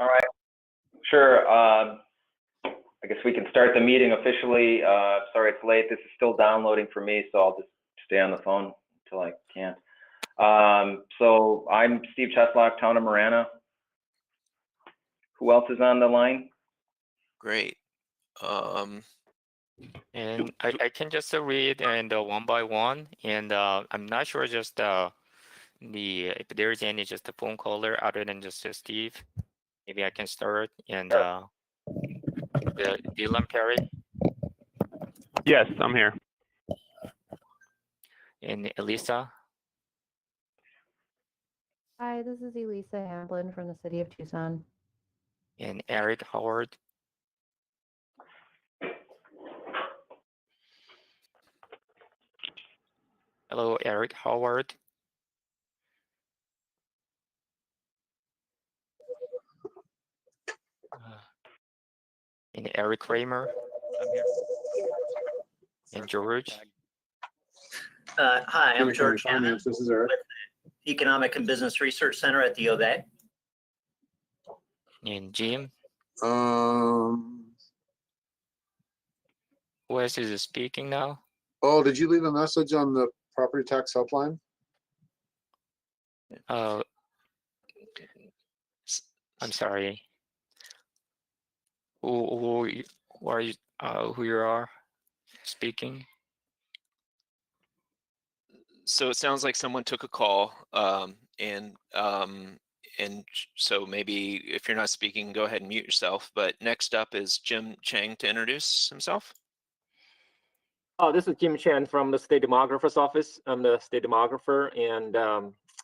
All right, sure. I guess we can start the meeting officially. Sorry it's late. This is still downloading for me, so I'll just stay on the phone until I can't. So I'm Steve Cheslock, Town of Marana. Who else is on the line? Great. And I can just read and one by one, and I'm not sure just if there's any just a phone caller other than just Steve. Maybe I can start. And Dylan Perry. Yes, I'm here. And Elisa. Hi, this is Elisa Hamblin from the city of Tucson. And Eric Howard. Hello, Eric Howard. And Eric Kramer. And George. Hi, I'm George Hammond. This is Eric. With Economic and Business Research Center at the U of A. And Jim. Um. Who else is speaking now? Oh, did you leave a message on the property tax helpline? I'm sorry. Who are you? Who you are speaking? So it sounds like someone took a call, and so maybe if you're not speaking, go ahead and mute yourself. But next up is Jim Chang to introduce himself. This is Jim Chen from the State Demographer's Office. I'm the State Demographer, and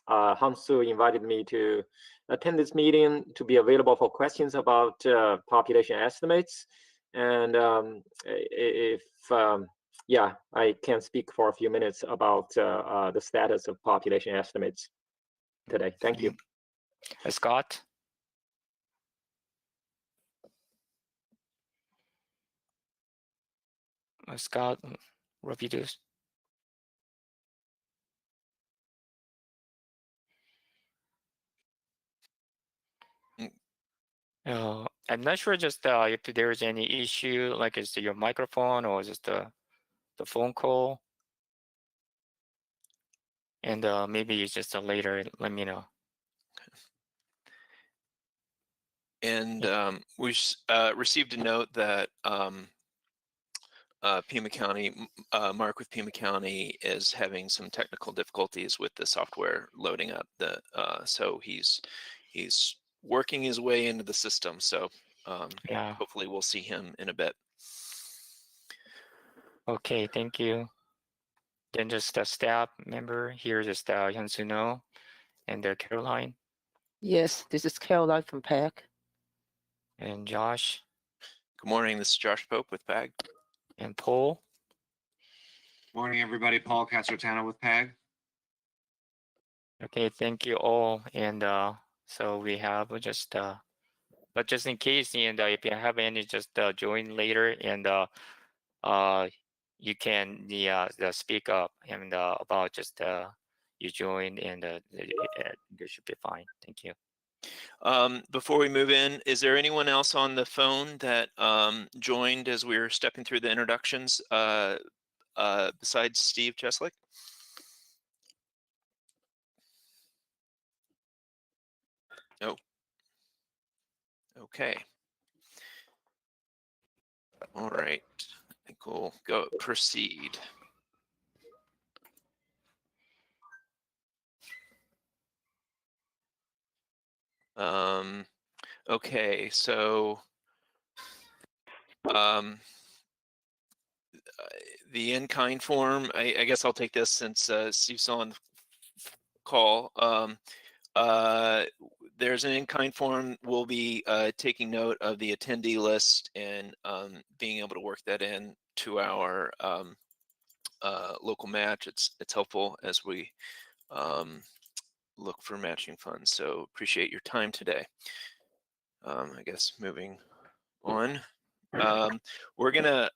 Hansu invited me to attend this meeting to be available for questions about population estimates. And yeah, I can speak for a few minutes about the status of population estimates today. Thank you. Scott. Scott Rapidos. I'm not sure just if there is any issue, like is it your microphone or just the phone call, and maybe it's just later. Let me know. And we received a note that Pima County, Mark with Pima County is having some technical difficulties with the software loading up. So he's working his way into the system. So Yeah. hopefully we'll see him in a bit. Okay, thank you. Then just a staff member here, just Hyunsuno and Caroline Yes, this is Caroline from PAC. and Josh Good morning. This is Josh Pope with PAG. and Paul. Morning, everybody. Paul Castrotano with PAG. Okay, thank you all. And so we have just but just in case, and if you have any, just join later, and you can speak up and about just you joined, and this should be fine. Thank you. Before we move in, is there anyone else on the phone that joined as we were stepping through the introductions besides Steve Cheslick? No. Okay. All right. I think we'll go proceed. Okay, so the in-kind form, I guess I'll take this since Steve's on the call. There's an in-kind form. We'll be taking note of the attendee list and being able to work that in to our local match. It's helpful as we look for matching funds. So appreciate your time today. I guess moving on, we're gonna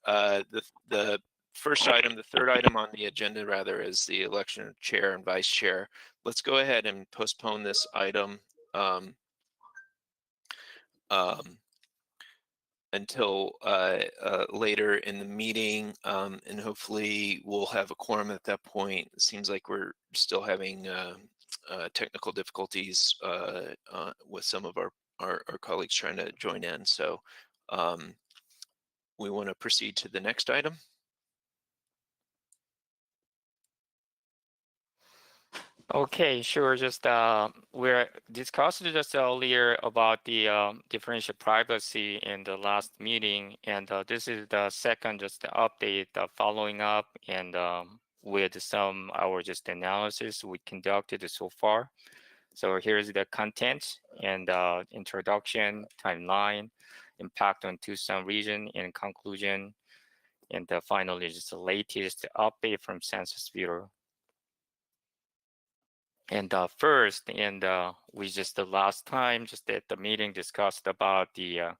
the first item, the third item on the agenda rather, is the election of chair and vice chair. Let's go ahead and postpone this item until later in the meeting, and hopefully we'll have a quorum at that point. It seems like we're still having technical difficulties with some of our colleagues trying to join in. So we want to proceed to the next item. Okay, sure. Just we're discussing just earlier about the differential privacy in the last meeting, and this is the second just update following up and with some our just analysis we conducted so far. So here's the content and introduction, timeline, impact on Tucson region, and conclusion, and finally just the latest update from Census Bureau. And first, and we just the last time just at the meeting discussed about the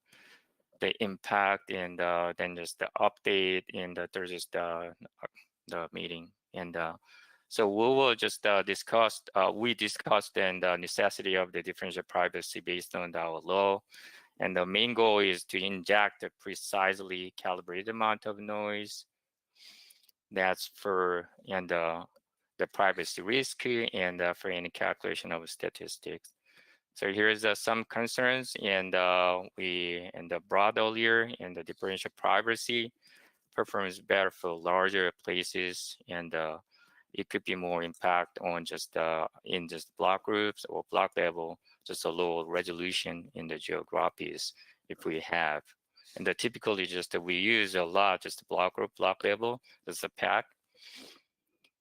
impact and then just the update and there's just the meeting and so we will just discuss we discussed and the necessity of the differential privacy based on our law, and the main goal is to inject a precisely calibrated amount of noise that's for and the privacy risk and for any calculation of statistics. So here's some concerns, and we brought earlier, and the differential privacy performs better for larger places, and it could be more impact on just in just block groups or block level, just a low resolution in the geographies if we have. And typically just we use a lot just block group, block level, as a pack.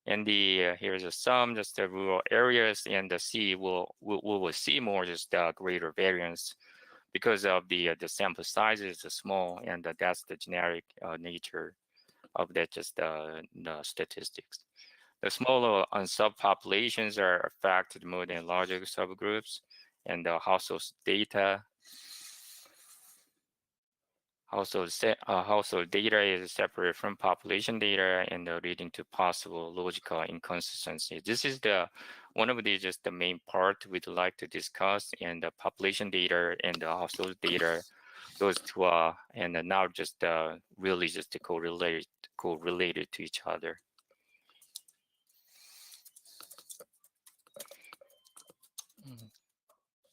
And the here's some just the rural areas, and the we will see more just greater variance because of the sample size is small, and that's the generic nature of that just the statistics. The smaller subpopulations are affected more than larger subgroups, and the household data. Household data is separate from population data, and leading to possible logical inconsistency. This is the one of the just the main part we'd like to discuss, and the population data and the household data, those two are and now just really just correlated to each other.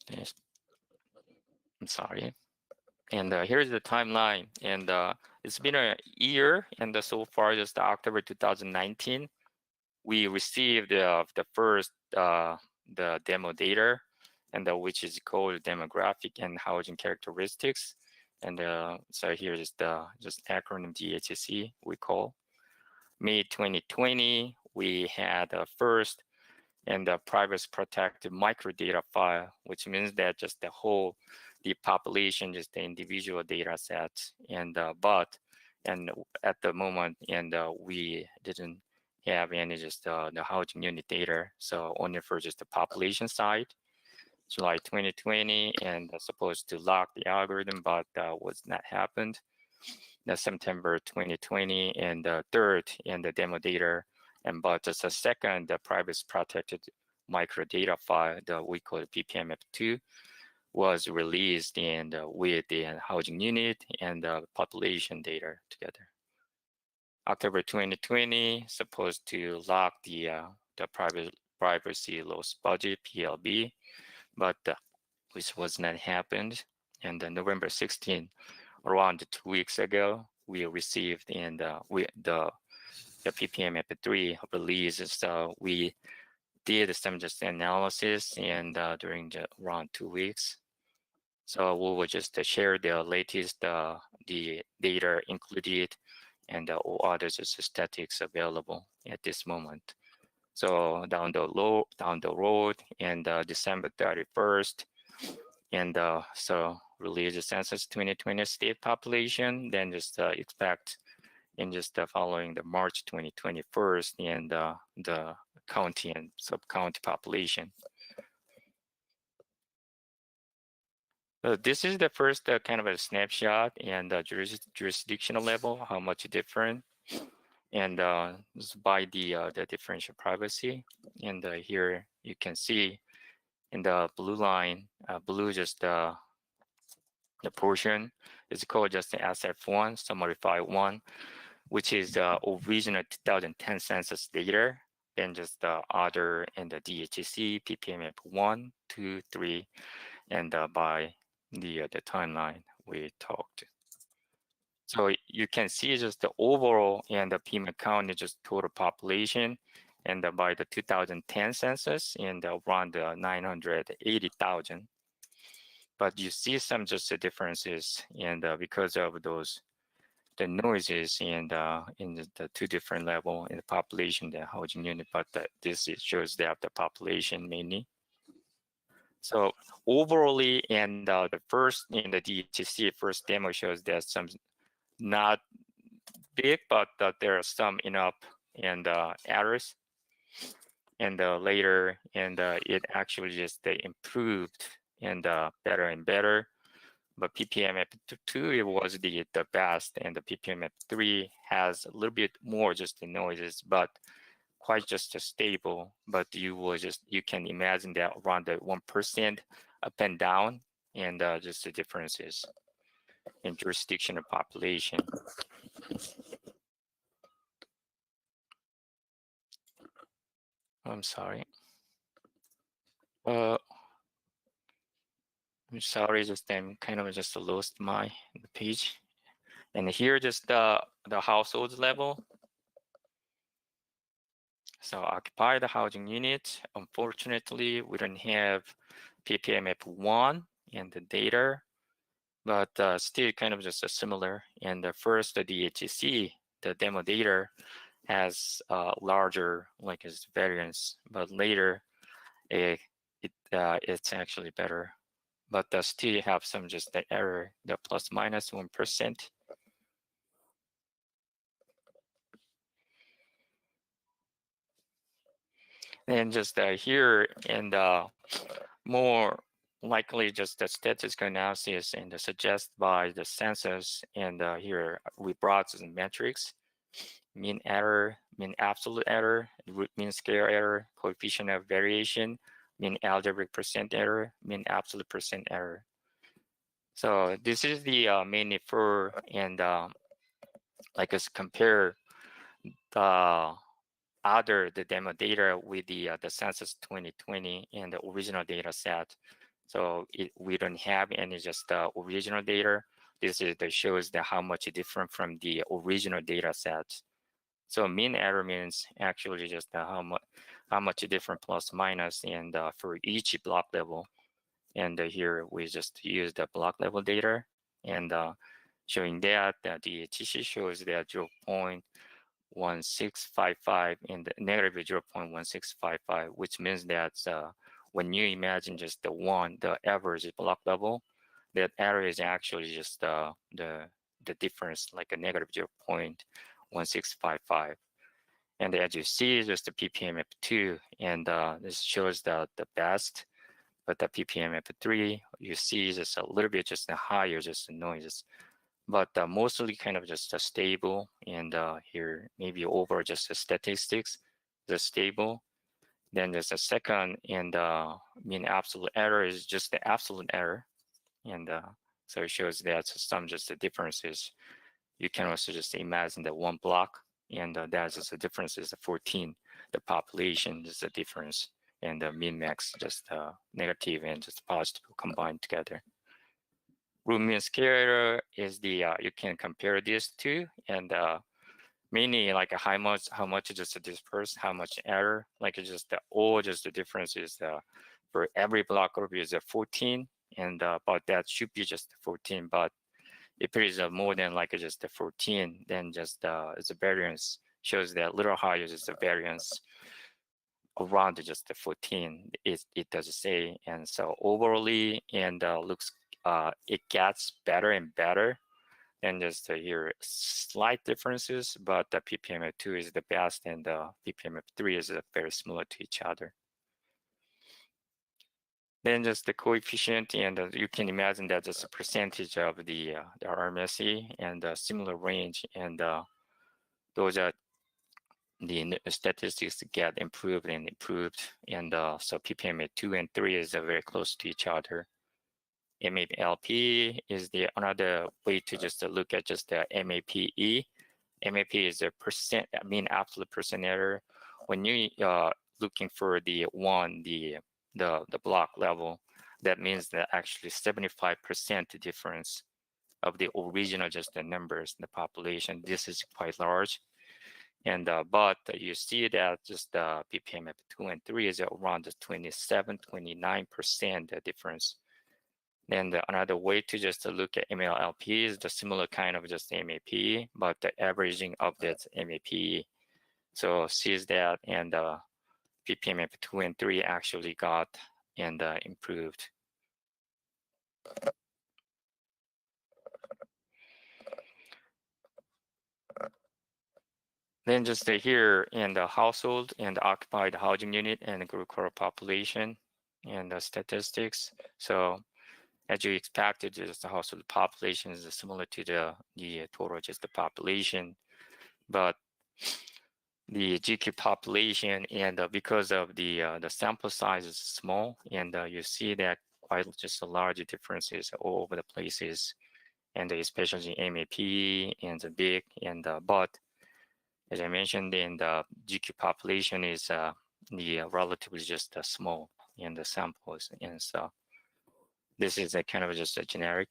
Yes. I'm sorry. And here's the timeline, and it's been a year, and so far just October 2019, we received the first the demo data, and which is called demographic and housing characteristics, and so here's the just acronym DHC we call. May 2020, we had the first and the privacy protected microdata file, which means that just the whole the population, just the individual data sets, and but and at the moment, and we didn't have any just the housing unit data, so only for just the population side. July 2020, and supposed to lock the algorithm, but was not happened. The September 2020, and the third and the demo data, and but just a second the privacy protected microdata file that we call PPMF2 was released, and with the housing unit and the population data together. October 2020, supposed to lock the privacy loss budget PLB, but which was not happened. And then November 16, around 2 weeks ago, we received and the PPMF3 release. So we did some just analysis, and during around 2 weeks. So we will just share the latest the data included, and all other statistics available at this moment. So down the road, and December 31st, and so release the census 2020 state population, then just expect in just following the March 2021, and the county and sub-county population. This is the first kind of a snapshot, and jurisdictional level, how much different, and by the differential privacy. And here you can see in the blue line, blue just the portion is called just the SF1, so modified one, which is the original 2010 census data, then just the other and the DHC, PPMF 1, 2, 3, and by the timeline we talked. So you can see just the overall and the PMA count is just total population, and by the 2010 census and around 980,000. But you see some just the differences, and because of those the noises and in the two different level in the population, the housing unit, but this it shows that the population mainly. So overallly, and the first in the DHC first demo shows that some not big, but there are some enough and errors. And later, and it actually just improved and better and better. But PPMF2 it was the best, and the PPMF3 has a little bit more just the noises, but quite just stable. But you can imagine that around the 1% up and down, and just the differences in jurisdiction of population. I'm sorry. I'm sorry, just I'm kind of just lost my page. And here just the household level. So occupied housing unit, unfortunately, we don't have PPMF1 and the data, but still kind of just similar. And the first, the DHC, the demo data has larger like its variance, but later it's actually better. But still have some just the error, the plus minus 1%. And just here and more likely just the statistical analysis and suggest by the census, and here we brought some metrics: mean error, mean absolute error, mean scale error, coefficient of variation, mean algebraic percent error, mean absolute percent error. So this is the mainly for and like us compare the demo data with the census 2020 and the original data set. So we don't have any just original data. This is that shows that how much different from the original data set. So mean error means actually just how much different plus minus, and for each block level. And here we just use the block level data, and showing that the DHC shows that 0.1655 and negative 0.1655, which means that when you imagine just the average block level, that error is actually just the difference, like a negative 0.1655. And as you see, just the PPMF2, and this shows the best, but the PPMF3, you see just a little bit just higher, just the noises, but mostly kind of just stable. And here maybe over just the statistics, the stable. Then there's a second, and mean absolute error is just the absolute error, and so it shows that some just the differences. You can also just imagine that one block, and that's just the difference is 14. The population is the difference, and the min max just negative and just positive combined together. Root mean scale error is the you can compare these two, and mainly like how much just dispersed, how much error, like just the difference is for every block group is 14, and but that should be just 14. But if it is more than like just 14, then just it's a variance shows that little higher is the variance around just the 14. It does say, and so overall and looks it gets better and better. And just here slight differences, but the PPMF2 is the best, and the PPMF3 is very similar to each other. Then just the coefficient, and you can imagine that just a percentage of the RMSE and a similar range, and those are the statistics get improved and improved, and so PPMF2 and 3 is very close to each other. MAPLP is the another way to just look at just the MAPE. MAP is the percent, mean absolute percent error. When you looking for the block level, that means that actually 75% difference of the original just the numbers in the population. This is quite large. And but you see that just the PPMF 2 and 3 is around the 29% difference. Then another way to just look at MLLP is the similar kind of just MAP, but the averaging of that MAP. So sees that, and PPMF 2 and 3 actually got and improved. Then just here in the household and occupied housing unit and group core population and the statistics. So as you expected, just the household population is similar to the total just the population, but the GQ population and because of the sample size is small, and you see that quite just a large differences all over the places, and especially MAP and the big and but as I mentioned, in the GQ population is the relatively just small in the samples, and so this is a kind of just a generic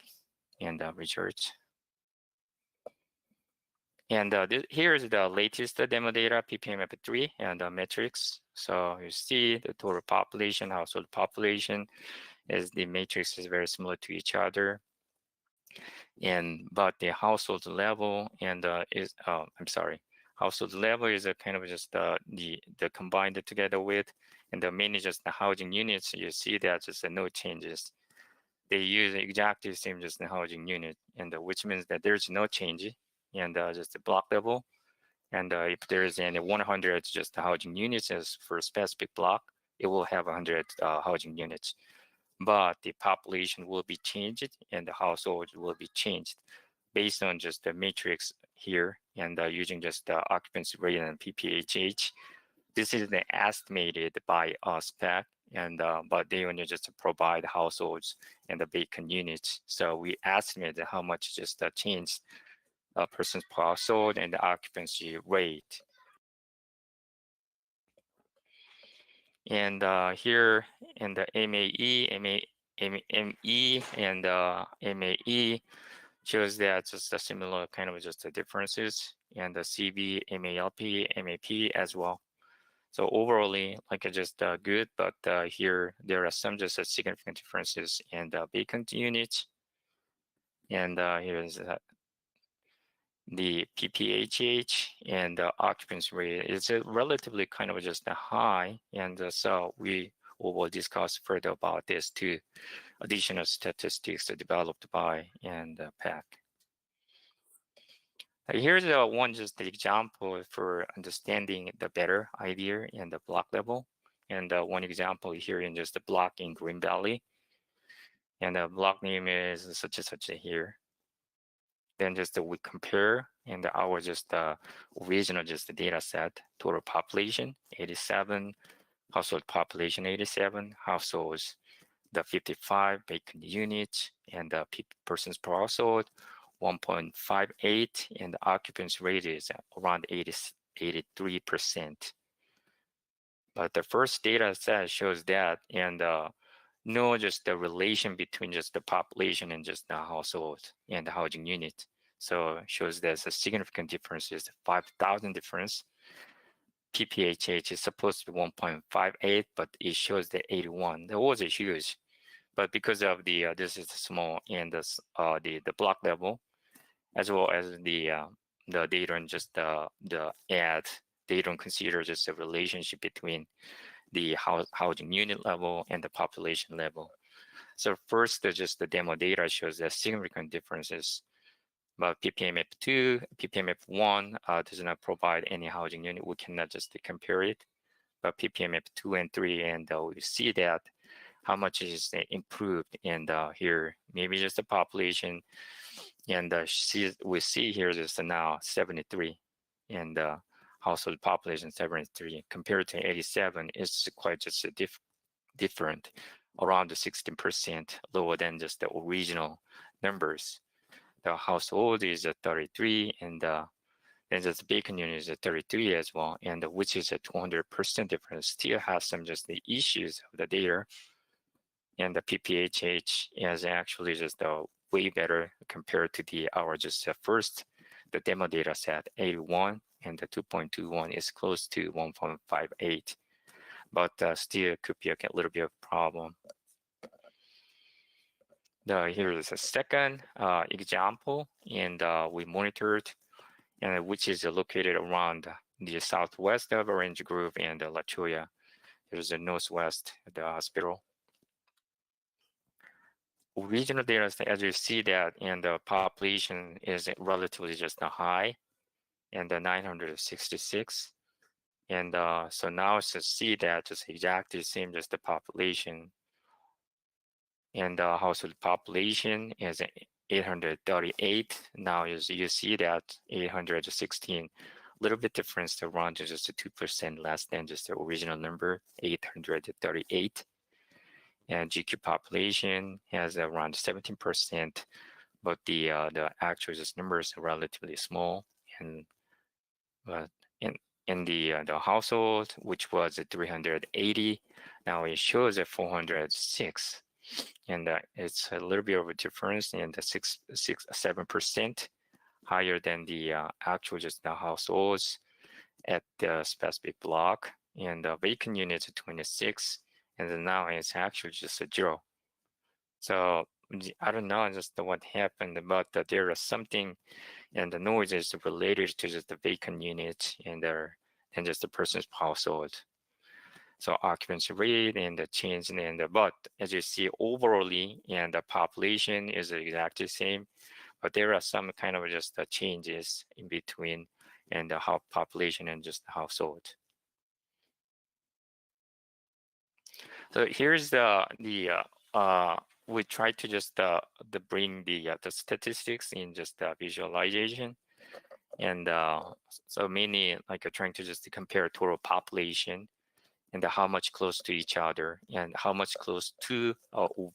and research. And here is the latest demo data, PPMF3 and the metrics. So you see the total population, household population, as the matrix is very similar to each other. And but the household level and is household level is a kind of just the combined together with, and the mainly just the housing units. You see that just no changes. They use exactly the same just the housing unit, and which means that there's no change, and just the block level. And if there's any 100 just the housing units as for a specific block, it will have 100 housing units. But the population will be changed and the household will be changed based on just the matrix here, and using just the occupancy rate and PPHH. This is the estimated by spec, and but they only just provide households and the vacant units. So we estimate how much just changed persons per household and the occupancy rate. And here in the ME and MAE shows that just a similar kind of just the differences, and the CB, MALP, MAP as well. So overall, like just good, but here there are some just significant differences in the vacant units. And here's the PPHH and the occupancy rate. It's relatively kind of just high, and so we will discuss further about this too. Additional statistics developed by and PAC. Here's one just the example for understanding the better idea in the block level. And one example here in just the block in Green Valley. And the block name is such and such here. Then just we compare, and our just original just the data set, total population 87, household population 87, households the 55 vacant units, and the persons per household 1.58, and the occupancy rate is around 83%. But the first data set shows that, and no just the relation between just the population and just the household and the housing unit. So it shows there's a significant difference, is 5,000 difference. PPHH is supposed to be 1.58, but it shows the 81. That was a huge, but because of the this is small, and this the block level, as well as the data and just the add, they don't consider just a relationship between the housing unit level and the population level. So first, just the demo data shows the significant differences. But PPMF2, PPMF1 does not provide any housing unit. We cannot just compare it. But PPMF2 and 3, and we see that how much is improved. And here, maybe just the population. And we see here is now 73, and household population 73 compared to 87 is quite just different. around 16% lower than just the original numbers. The household is 33, and then just the bacon unit is 33 as well, and which is a 200% difference. Still has some just the issues of the data, and the PPHH is actually just way better compared to our just first the demo data set 81, and the 2.21 is close to 1.58, but still could be a little bit of problem. Here is a second example, and we monitored, and which is located around the southwest of Orange Grove and La Cholla. There's the northwest of the hospital. Regional data, as you see that, and the population is relatively just high, and the 966. And so now it's to see that just exactly the same as the population. And the household population is 838. Now you see that 816, a little bit difference around just a 2% less than just the original number, 838. And GQ population has around 17%, but the actual just numbers are relatively small. And in the household, which was 380, now it shows 406. And it's a little bit of a difference, in the 7% higher than the actual just the households at the specific block. And the vacant units 26, and then now it's actually just a 0. So I don't know just what happened, but there is something, and the noise is related to just the vacant units and just the person's household. So occupancy rate and the change in but as you see overallly, and the population is exactly the same, but there are some kind of just changes in between, and the population and just the household. So here's we try to just bring the statistics in just the visualization, and so mainly like trying to just compare total population and how much close to each other and how much close to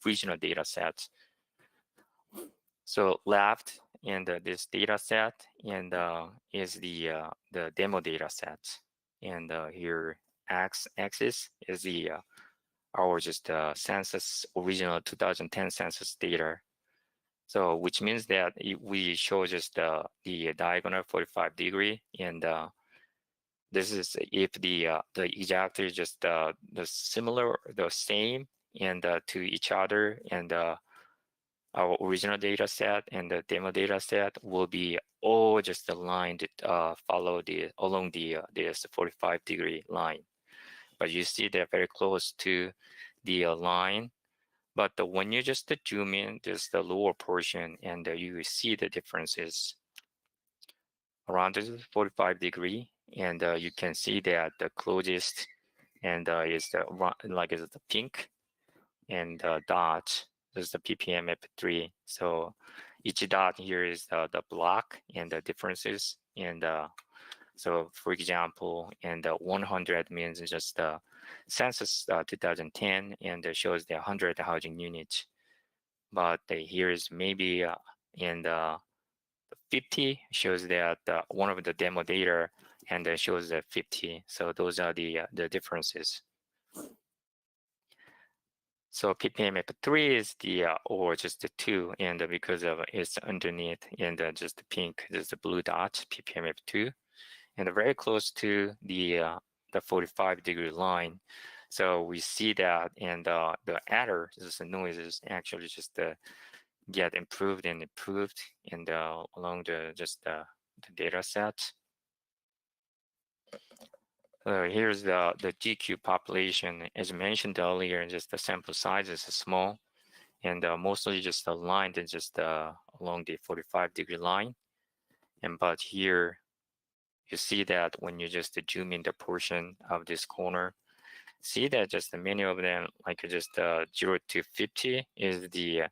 original data sets. So left and this data set, and is the demo data set, and here x-axis is the our just census original 2010 census data. So which means that we show just the diagonal 45-degree, and this is if the exactly just the similar, the same, and to each other, and our original data set and the demo data set will be all just aligned, follow along this 45-degree line. But you see they're very close to the line. But when you just zoom in, just the lower portion, and you see the differences around this 45-degree, and you can see that the closest and is the pink, and dot is the ppm F3. So each dot here is the block and the differences, and so for example, and 100 means just the census 2010, and shows the 100 housing units. But here is maybe and 50 shows that one of the demo data, and shows the 50. So those are the differences. So ppm F3 is the or just the 2, and because of it's underneath, and just the pink, there's the blue dot, ppm F2, and very close to the 45-degree line. So we see that, and the adder, just the noises, actually just get improved and improved, and along the data set. Here's the GQ population. As mentioned earlier, just the sample size is small, and mostly just aligned and just along the 45-degree line. And but here you see that when you just zoom in the portion of this corner, see that just many of them, like just 0 to 50 is the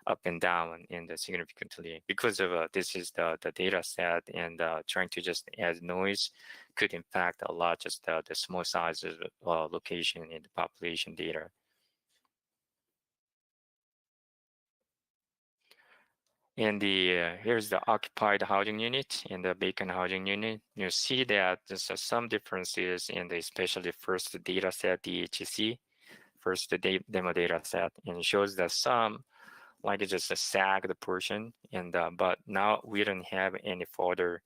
up and down, and significantly because of this is the data set, and trying to just add noise could impact a lot just the small sizes location in the population data. And the here's the occupied housing unit and the vacant housing unit. You see that there's some differences in the especially first data set, DHC, first the demo data set, and it shows that some like it's just a sagged portion, and but now we don't have any further,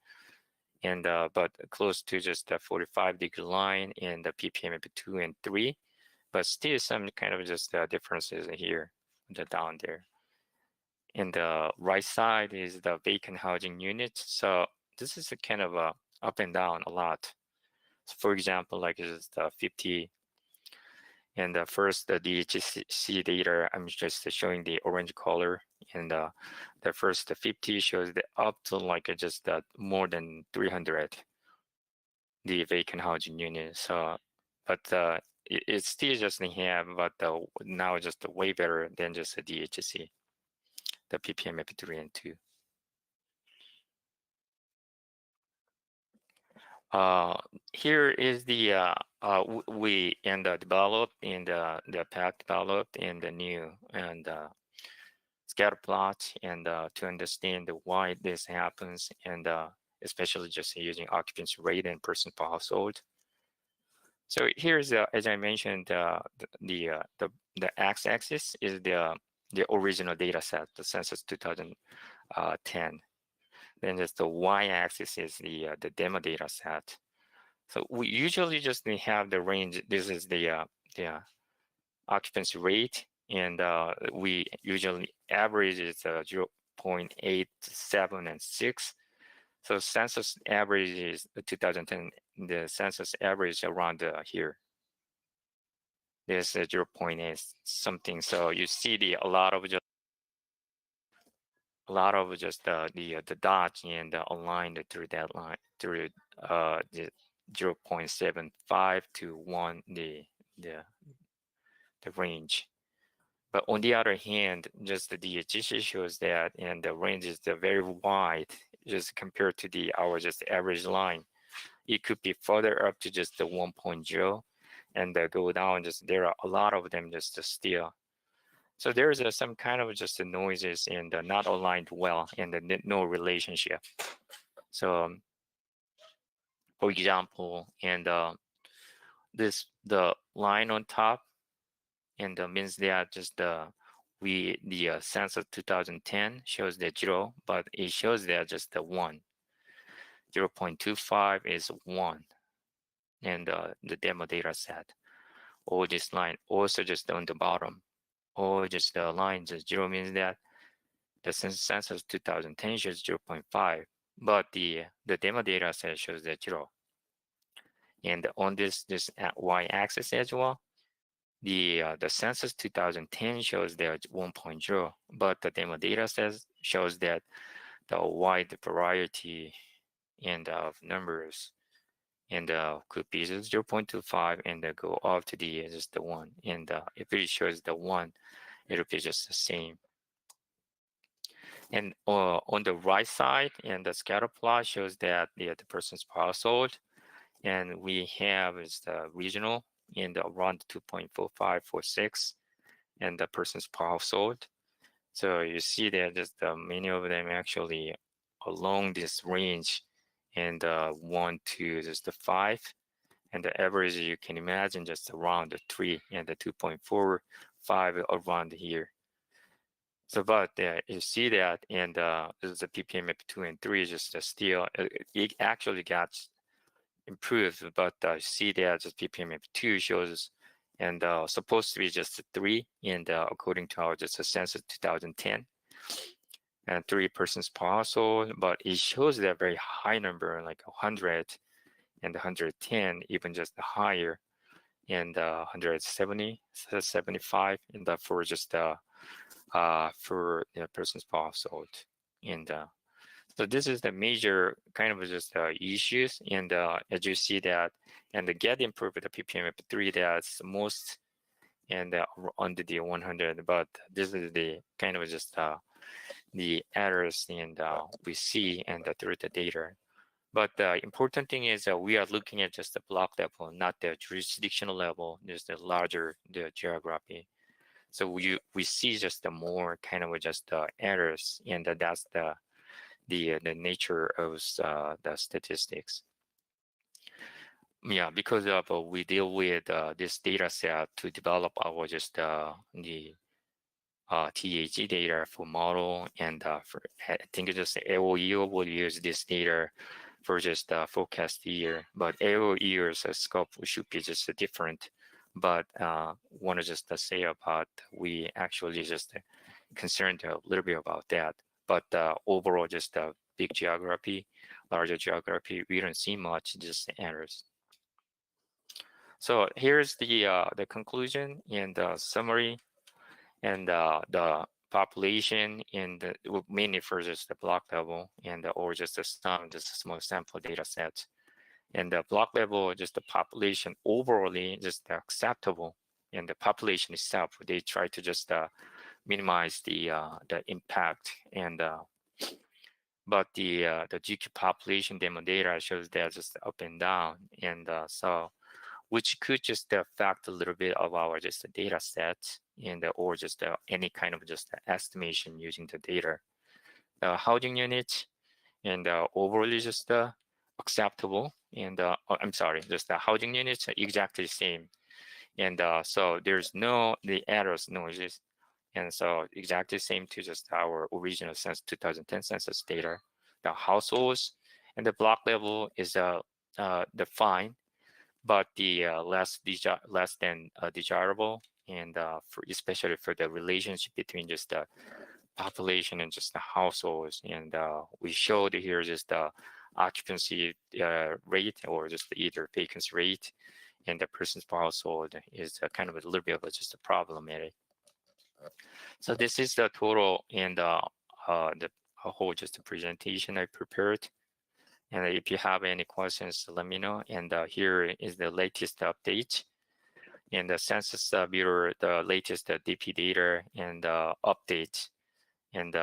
and but close to just the 45-degree line in the ppm 2 and 3, but still some kind of just differences here, down there. And the right side is the vacant housing unit. So this is a kind of up and down a lot. So for example, like it's the 50, and the first the DHC data, I'm just showing the orange color, and the first 50 shows the up to like just more than 300, the vacant housing unit. So, but it's still just have, but now just way better than just the DHC, the ppm 3 and 2. Here is the we developed and the pack developed in the new and scatter plot, and to understand why this happens, and especially just using occupancy rate and person per household. So here's as I mentioned, the x-axis is the original data set, the census 2010. Then just the y-axis is the demo data set. So we usually just have the range. This is the occupancy rate, and we usually average is 0.87 and 6. So census average is 2010. The census average around here. There's 0.8 something. So you see a lot of just the dots and aligned through that line through the 0.75 to 1 the range. But on the other hand, just the DHC shows that, and the range is very wide just compared to our just average line. It could be further up to just the 1.0, and go down. Just there are a lot of them just still. So there's some kind of just noises and not aligned well, and no relationship. So for example, and the line on top, and means that just the census 2010 shows the 0, but it shows that just the 1. 0.25 is 1, and the demo data set. Or this line also just on the bottom, or just the line just 0 means that the census 2010 shows 0.5, but the demo data set shows the 0. And on this y-axis as well, the census 2010 shows that 1.0, but the demo data set shows that the wide variety and of numbers, and could be 0.25 and go up to just the 1. And if it shows the 1, it'll be just the same. And on the right side, and the scatter plot shows that the person's per household, and we have is the regional in around 2.4546, and the person's per household. So you see that just many of them actually along this range, and 1 to just the 5, and the average you can imagine just around the 3 and the 2.45 around here. So, but you see that, and this is the ppm 2 and 3 just still it actually got improved, but see that just ppm 2 shows, and supposed to be just 3, and according to our just a census 2010, and 3 persons per household, but it shows that very high number like 100 and 110, even just higher, and 170, 75, and for just for persons per household. And so this is the major kind of just issues, and as you see that, and the get improved the ppm 3, that's most, and under the 100, but this is the kind of just the errors, and we see and through the data. But the important thing is that we are looking at just the block level, not the jurisdictional level, just the larger the geography. So we see just the more kind of just errors, and that's the nature of the statistics. Yeah, because of we deal with this data set to develop our just the TAG data for model, and for I think just AOE will use this data for just forecast year, but every year's scope should be just different. But want to just say about we actually just concerned a little bit about that. But overall, just big geography, larger geography, we don't see much just errors. So here's the conclusion and the summary, and the population, and mainly for just the block level, and or just a sum, just a small sample data set. And the block level, just the population overall just acceptable, and the population itself, they try to just minimize the impact, and but the GQ population demo data shows that just up and down, and so which could just affect a little bit of our just data set, and or just any kind of just estimation using the data. Housing unit, and overall just acceptable, and I'm sorry, just the housing units are exactly the same, and so there's no the errors noises, and so exactly same to just our original 2010 census data. The households and the block level is defined, but the less than desirable, and for especially for the relationship between just the population and just the households, and we showed here just the occupancy rate, or just either vacancy rate, and the persons per household is kind of a little bit of just a problematic. So this is the total, and the whole just a presentation I prepared. And if you have any questions, let me know. And here is the latest update in the Census Bureau, the latest DP data and update. And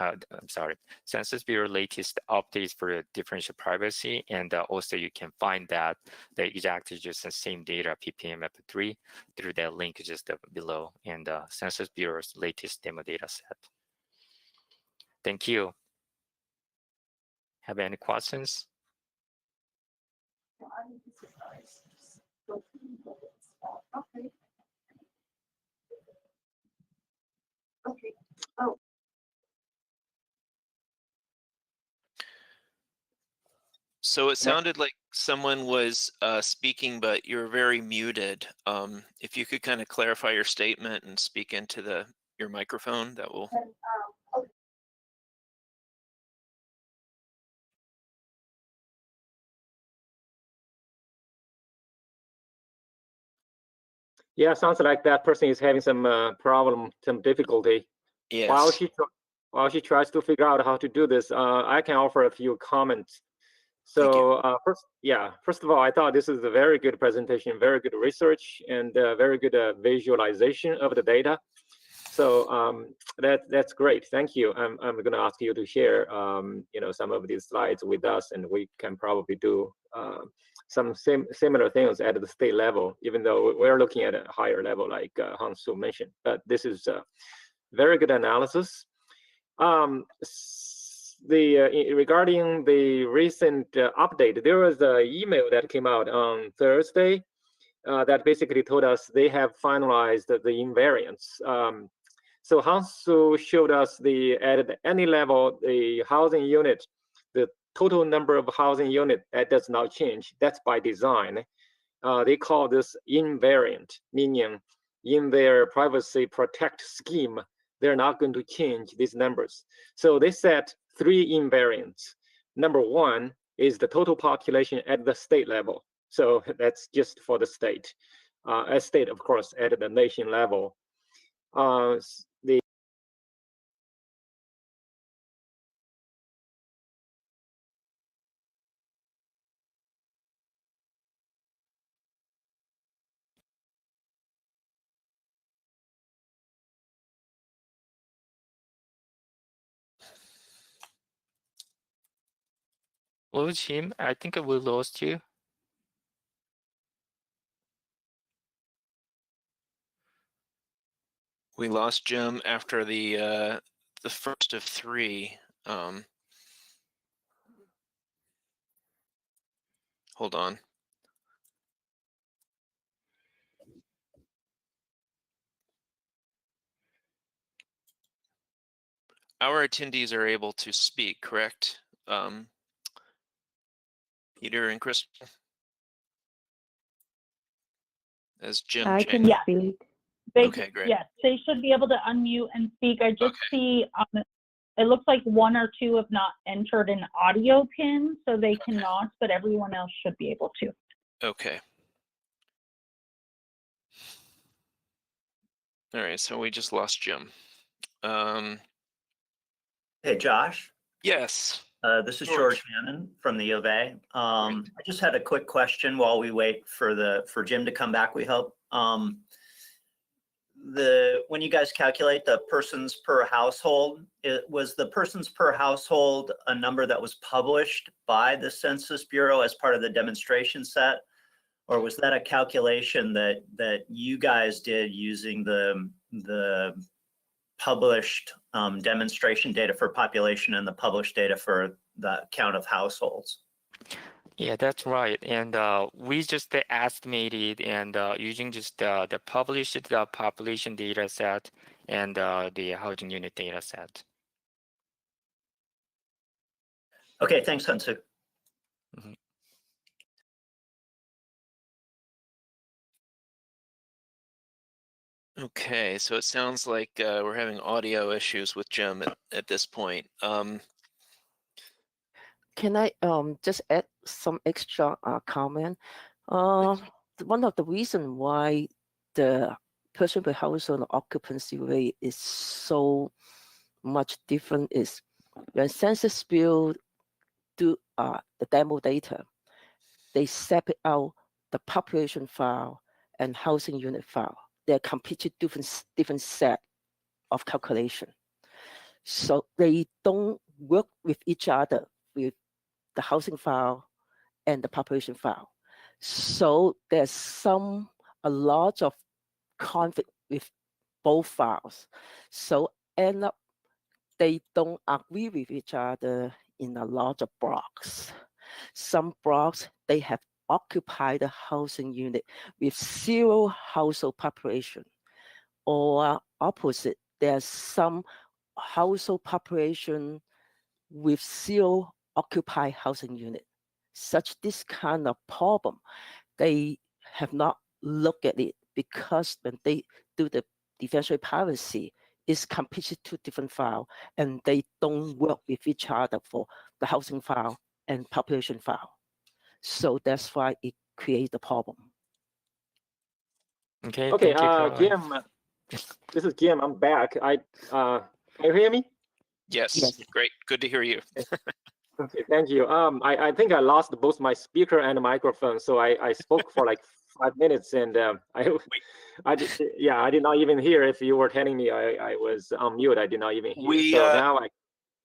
I'm sorry, Census Bureau latest updates for differential privacy. And also you can find that the exactly just the same data, PPM F3, through that link just below, and Census Bureau's latest demo data set. Thank you. Have any questions? So it sounded like someone was speaking, but you're very muted. If you could kind of clarify your statement and speak into your microphone, that will. Yeah, sounds like that person is having some problem, some difficulty. Yes. While she tries to figure out how to do this, I can offer a few comments. So first of all, I thought this is a very good presentation, very good research, and very good visualization of the data. So that's great. Thank you. I'm going to ask you to share some of these slides with us, and we can probably do some similar things at the state level, even though we're looking at a higher level, like Hansu mentioned. But this is very good analysis. Regarding the recent update, there was an email that came out on Thursday that basically told us they have finalized the invariants. So Hansu showed us at any level, the housing unit, the total number of housing unit, that does not change. That's by design. They call this invariant, meaning in their privacy protect scheme, they're not going to change these numbers. So they set 3 invariants. Number 1 is the total population at the state level. So that's just for the state. A state, of course, at the nation level. Lose him. I think we lost you. We lost Jim after the first of three. Hold on. Our attendees are able to speak, correct? Peter and Chris? As Jim I can changed. speak. Okay, great. Yes, they should be able to unmute and speak. I just see it looks like one or two have not entered an audio pin, so they cannot, but everyone else should be able to. Okay. All right, so we just lost Jim. Hey, Josh, Yes. this is George. George Hannon from the U of A. I just had a quick question while we wait for Jim to come back, we hope. When you guys calculate the persons per household, was the persons per household a number that was published by the Census Bureau as part of the demonstration set? Or was that a calculation that you guys did using the published demonstration data for population and the published data for the count of households? Yeah, that's right. And we just estimated and using just the published population data set and the housing unit data set. Okay, thanks, Hansu. Okay, so it sounds like we're having audio issues with Jim at this point. Can I just add some extra comment? One of the reasons why the person per household occupancy rate is so much different is when Census Bureau do the demo data, they separate out the population file and housing unit file. They're completely different set of calculation. So they don't work with each other with the housing file and the population file. So there's a lot of conflict with both files. So end up they don't agree with each other in a lot of blocks. Some blocks they have occupied the housing unit with 0 household population, or opposite, there's some household population with 0 occupied housing unit. Such this kind of problem, they have not looked at it because when they do the differential privacy, it's completely 2 different files and they don't work with each other for the housing file and population file. So that's why it creates the problem. Okay, Okay, thank you, Caroline. Jim, this is Jim. I'm back. Can you hear me? Yes, great. Good to hear you. Okay, thank you. I think I lost both my speaker and microphone, so I spoke for like 5 minutes, and I did not even hear if you were telling me I was on mute. I did not even hear. So now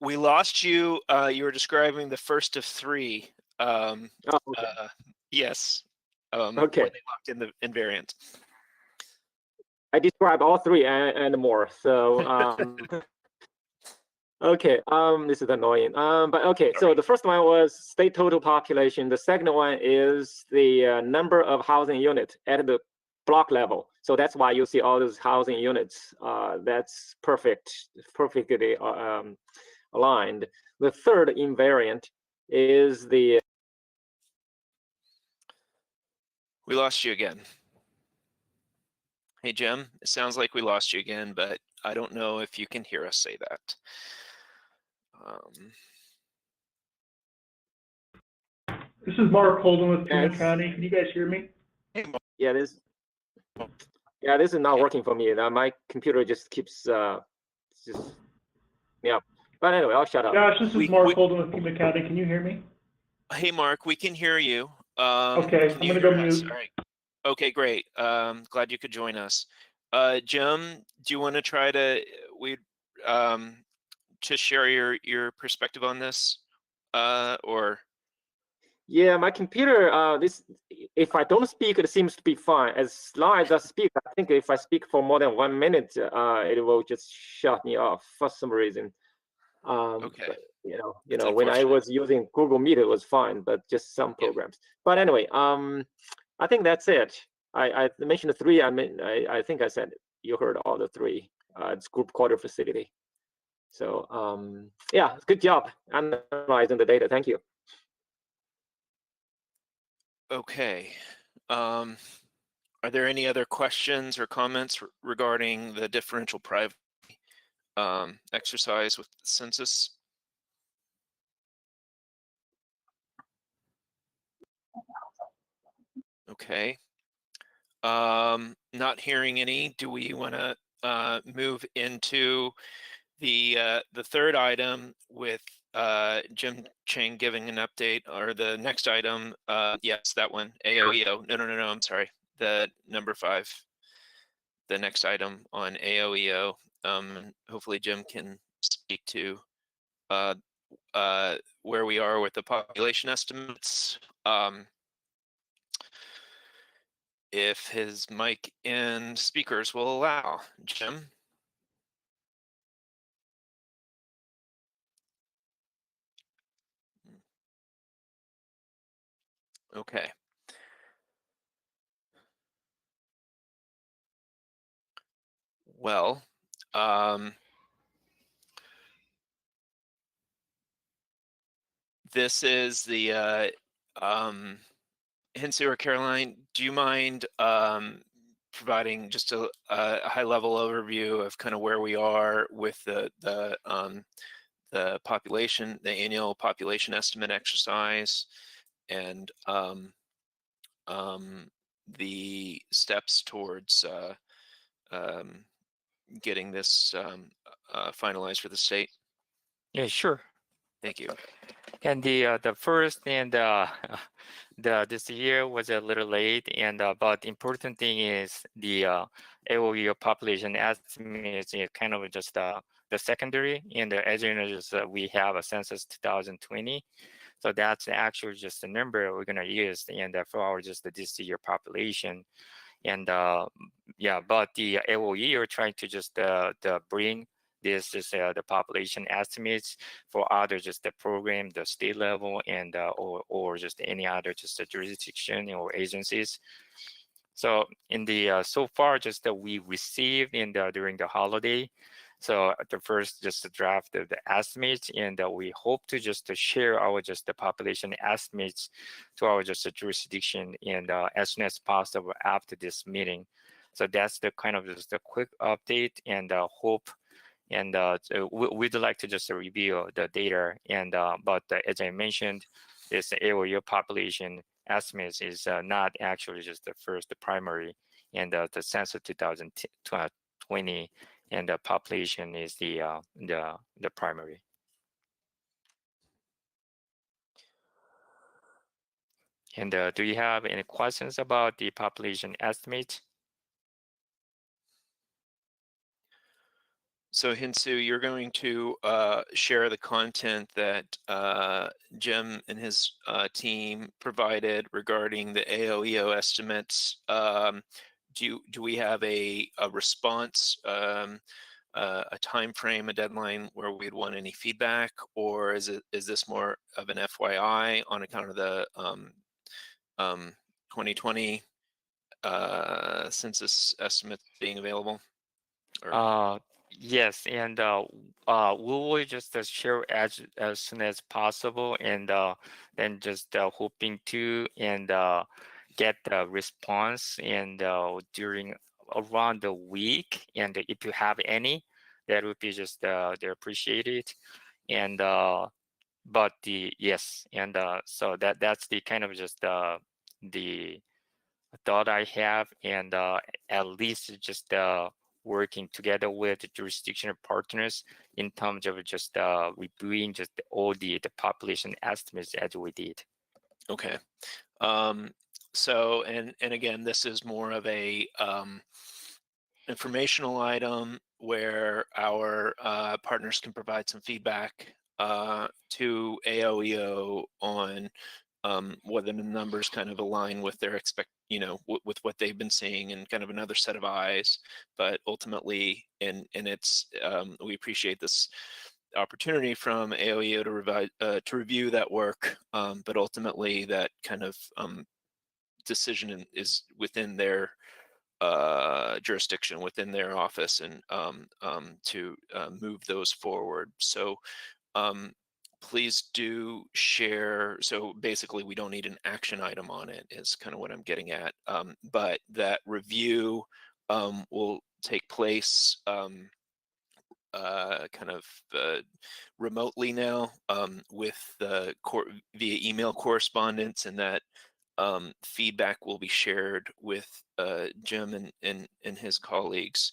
we lost you. You were describing the first of three. Yes. Okay. Where they locked in the invariant. I described all 3 and more. So okay, this is annoying. But okay, so the first one was state total population. The second one is the number of housing units at the block level. So that's why you see all those housing units. That's perfectly aligned. The third invariant is the. We lost you again. Hey, Jim, it sounds like we lost you again, but I don't know if you can hear us say that. This is Mark Holden with Pima County. Can you guys hear me? Yeah, this is not working for me. My computer just keeps yeah. But anyway, I'll shut up. Josh, this is Mark Holden with Pima County. Can you hear me? Hey, Mark, we can hear you. Okay, I'm gonna go mute. All right. Okay, great. Glad you could join us. Jim, do you want to try to share your perspective on this, or? Yeah, my computer, if I don't speak, it seems to be fine. As long as I speak, I think if I speak for more than 1 minute, it will just shut me off for some reason. Okay. But, you It's know, when I unfortunate. was using Google Meet, it was fine, but just some programs. But anyway, I think that's it. I mentioned the three. I think I said you heard all the three. It's group quarter facility. So yeah, good job analyzing the data. Thank you. Okay. Are there any other questions or comments regarding the differential privacy exercise with the census? Okay. Not hearing any. Do we want to move into the third item with Jim Chang giving an update, or the next item? Yes, that one. AOEO. No. I'm sorry. The number 5. The next item on AOEO. Hopefully Jim can speak to where we are with the population estimates. If his mic and speakers will allow. Jim? Okay. Well, this is the Hensue or Caroline, do you mind providing just a high-level overview of kind of where we are with the population, the annual population estimate exercise, and the steps towards getting this finalized for the state? Yeah, sure. Thank you. And the first and this year was a little late, and but the important thing is the AOE population estimate is kind of just the secondary. And as you know, just we have a census 2020, so that's actually just the number we're gonna use, and for our just this year population. And yeah, but the AOE are trying to just bring this is the population estimates for other just the program, the state level, and or just any other just a jurisdiction or agencies. So in the so far just that we received in the during the holiday. So the first just the draft of the estimates, and we hope to just to share our just the population estimates to our just the jurisdiction and as soon as possible after this meeting. So that's the kind of just a quick update, and hope. And so we'd like to just review the data, and but as I mentioned, this AOE population estimates is not actually just the first primary, and the census 2020 and the population is the primary. And do you have any questions about the population estimate? So Hensue, you're going to share the content that Jim and his team provided regarding the AOEO estimates. Do we have a response, a time frame, a deadline where we'd want any feedback, or is this more of an FYI on account of the 2020 census estimates being available? Or... Yes, and we will just share as soon as possible, and then just hoping to and get the response and during around the week. And if you have any, that would be just they appreciate it. And but the yes, and so that's the kind of just the thought I have, and at least just working together with the jurisdictional partners in terms of just reviewing just all the population estimates as we did. Okay. So, and again, this is more of a informational item where our partners can provide some feedback to AOEO on whether the numbers kind of align with their with what they've been seeing and kind of another set of eyes. But ultimately, and it's we appreciate this opportunity from AOEO to review that work, but ultimately that kind of decision is within their jurisdiction, within their office, and to move those forward. So please do share. So basically, we don't need an action item on it, is kind of what I'm getting at. But that review will take place kind of remotely now with via email correspondence, and that feedback will be shared with Jim and his colleagues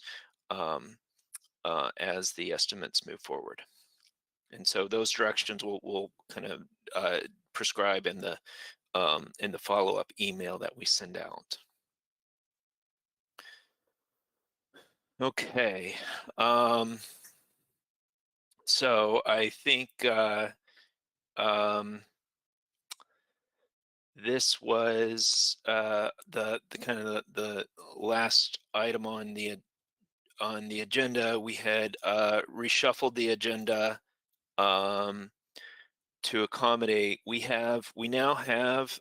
as the estimates move forward. And so those directions will kind of prescribe in the follow-up email that we send out. Okay. So I think this was the kind of the last item on the agenda. We had reshuffled the agenda to accommodate. We now have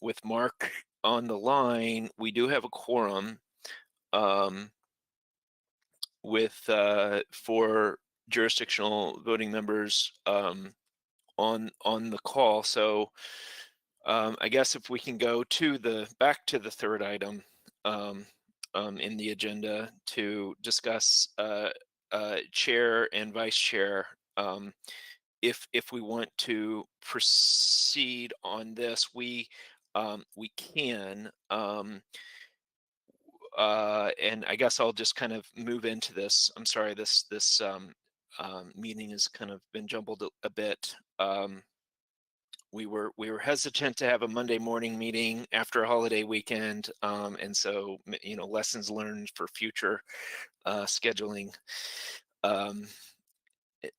with Mark on the line, we do have a quorum with 4 jurisdictional voting members on the call. So I guess if we can go to back to the third item in the agenda to discuss chair and vice chair. If we want to proceed on this, we can. And I guess I'll just kind of move into this. I'm sorry, this meeting has kind of been jumbled a bit. We were hesitant to have a Monday morning meeting after a holiday weekend, and so lessons learned for future scheduling.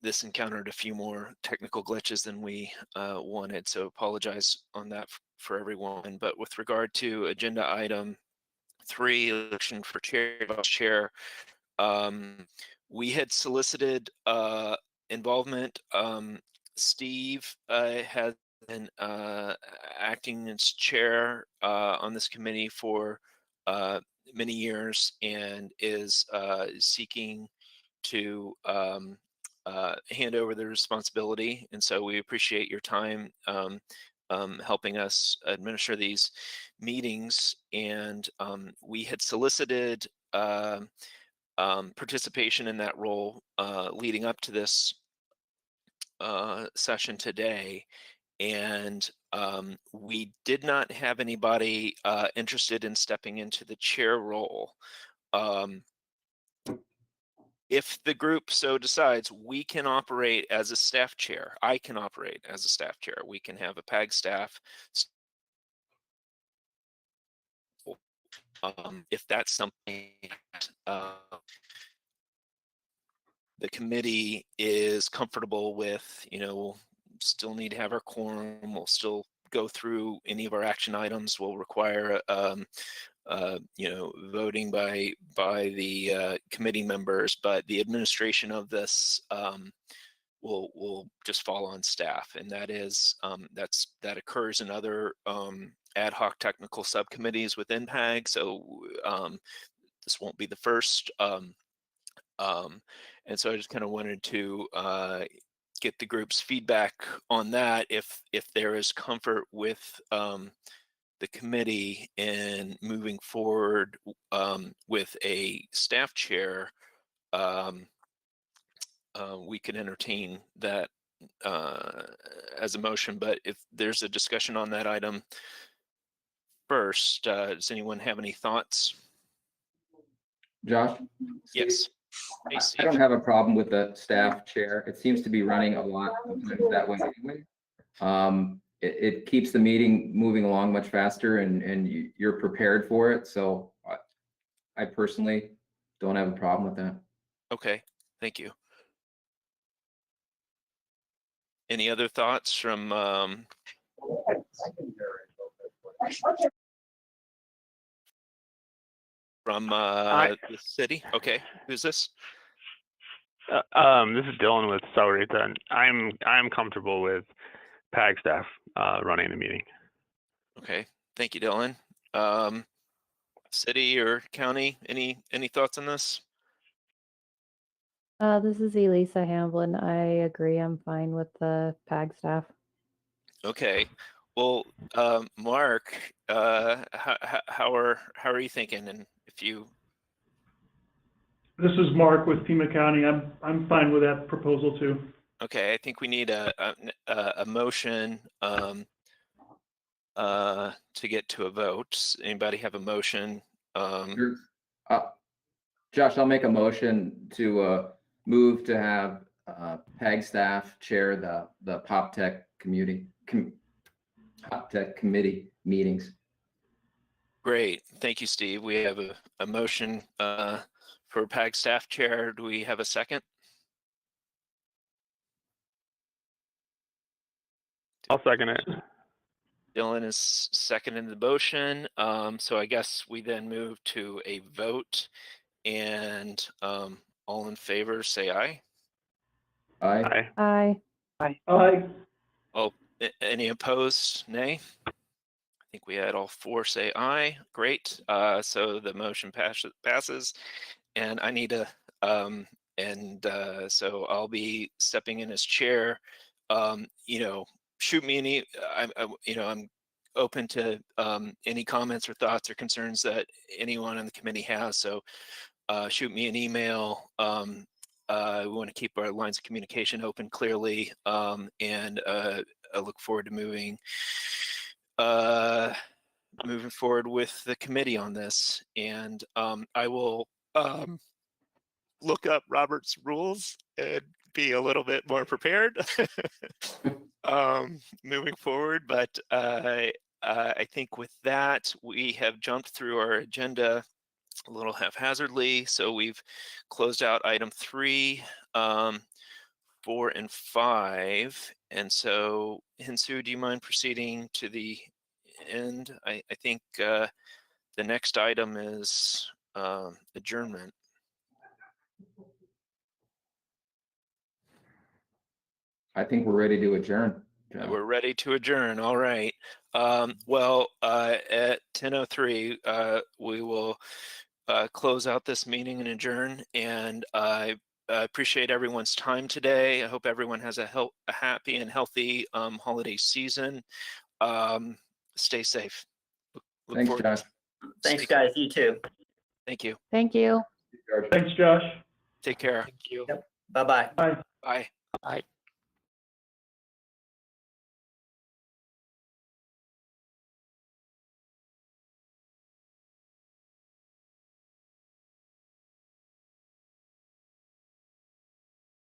This encountered a few more technical glitches than we wanted, so apologize on that for everyone. But with regard to agenda item 3, election for chair, vice chair, we had solicited involvement. Steve has been acting as chair on this committee for many years and is seeking to hand over the responsibility. And so we appreciate your time helping us administer these meetings. And we had solicited participation in that role leading up to this session today. And we did not have anybody interested in stepping into the chair role. If the group so decides, we can operate as a staff chair. I can operate as a staff chair. We can have a PAG staff. If that's something the committee is comfortable with, we'll still need to have our quorum. We'll still go through any of our action items. Will require voting by the committee members, but the administration of this will just fall on staff, and that is that occurs in other ad hoc technical subcommittees within PAG. So this won't be the first, and so I just kind of wanted to get the group's feedback on that. If there is comfort with the committee in moving forward with a staff chair, we can entertain that as a motion. But if there's a discussion on that item first, does anyone have any thoughts? Josh? Yes. Hey, I don't have a problem with the staff chair. It seems to be running a lot of times that way anyway. It keeps the meeting moving along much faster, and you're prepared for it. So I personally don't have a problem with that. Okay, thank you. Any other thoughts from the city? Okay, who's this? This is Dylan with Saurita, and I'm comfortable with PAG staff running the meeting. Okay, thank you, Dylan. City or county, any thoughts on this? This is Elisa Hamblin. I agree. I'm fine with the PAG staff. Okay, well, Mark, how are you thinking? And if you, This is Mark with Pima County. I'm fine with that proposal too. okay, I think we need a motion to get to a vote. Anybody have a motion? Sure. Josh, I'll make a motion to move to have PAG staff chair the Pop Tech committee meetings. Great, thank you, Steve. We have a motion for PAG staff chair. Do we have a second? I'll second it. Dylan is seconding the motion. So I guess we then move to a vote, and all in favor say aye. Aye. Aye. Aye. Oh, any opposed? Nay. I think we had all four say aye. Great. So the motion passes, and I need to so I'll be stepping in as chair. Shoot me any. I'm open to any comments or thoughts or concerns that anyone on the committee has. So shoot me an email. We want to keep our lines of communication open clearly, and I look forward to moving forward with the committee on this. And I will look up Robert's rules and be a little bit more prepared moving forward. But I think with that, we have jumped through our agenda a little haphazardly. So we've closed out item 3, 4, and 5. And so, Hinsu, do you mind proceeding to the end? I think the next item is adjournment. I think we're ready to adjourn. John. We're ready to adjourn. All right. Well, at 10:03, we will close out this meeting and adjourn. And I appreciate everyone's time today. I hope everyone has a happy and healthy holiday season. Stay safe. Thanks, Josh. Thanks, guys. You too. Thank you. Thank you. Thanks, Josh. Take care. Thank you. Bye-bye. Bye. Bye. Bye.